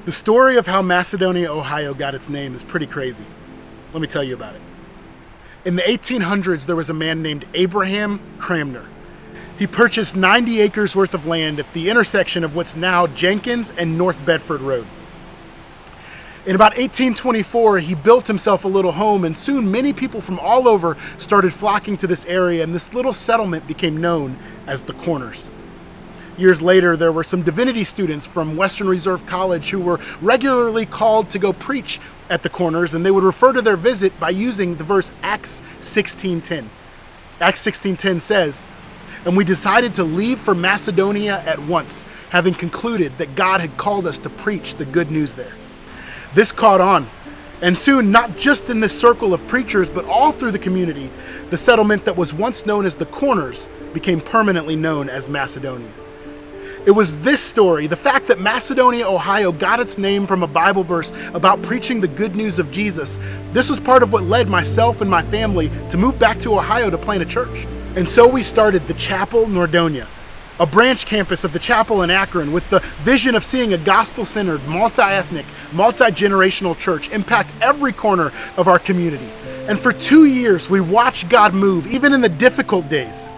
The story of how Macedonia, Ohio got its name is pretty crazy. Let me tell you about it. In the 1800s, there was a man named Abraham Cramner. He purchased 90 acres worth of land at the intersection of what's now Jenkins and North Bedford Road. In about 1824, he built himself a little home, and soon many people from all over started flocking to this area, and this little settlement became known as the Corners. Years later, there were some divinity students from Western Reserve College who were regularly called to go preach at the Corners, and they would refer to their visit by using the verse Acts 16:10. Acts 16:10 says, "And we decided to leave for Macedonia at once, having concluded that God had called us to preach the good news there." This caught on, and soon, not just in this circle of preachers, but all through the community, the settlement that was once known as the Corners became permanently known as Macedonia. It was this story, the fact that Macedonia, Ohio got its name from a Bible verse about preaching the good news of Jesus. This was part of what led myself and my family to move back to Ohio to plant a church. And so we started the Chapel Nordonia, a branch campus of the chapel in Akron with the vision of seeing a gospel-centered, multi-ethnic, multi-generational church impact every corner of our community. And for 2 years, we watched God move, even in the difficult days.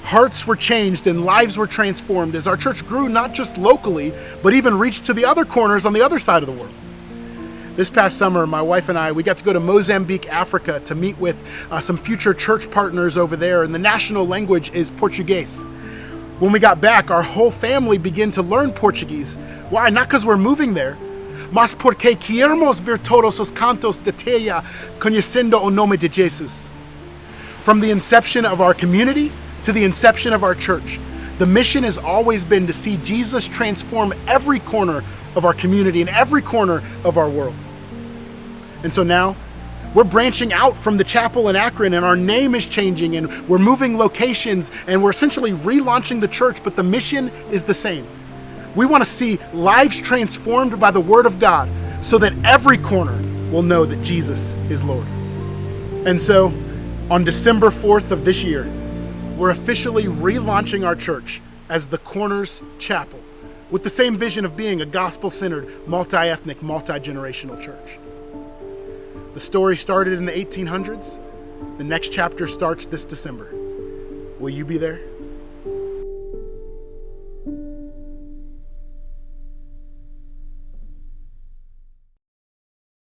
Hearts were changed and lives were transformed as our church grew not just locally, but even reached to the other corners on the other side of the world. This past summer, my wife and I, we got to go to Mozambique, Africa to meet with some future church partners over there, and the national language is Portuguese. When we got back, our whole family began to learn Portuguese. Why? Not because we're moving there, mas porque queremos ver todos os cantos de terra conhecendo o nome de Jesus. From the inception of our community to the inception of our church, the mission has always been to see Jesus transform every corner of our community and every corner of our world. And so now, we're branching out from the chapel in Akron, and our name is changing, and we're moving locations, and we're essentially relaunching the church, but the mission is the same. We want to see lives transformed by the Word of God so that every corner will know that Jesus is Lord. And so, on December 4th of this year, we're officially relaunching our church as the Corners Chapel, with the same vision of being a gospel-centered, multi-ethnic, multi-generational church. The story started in the 1800s. The next chapter starts this December. Will you be there?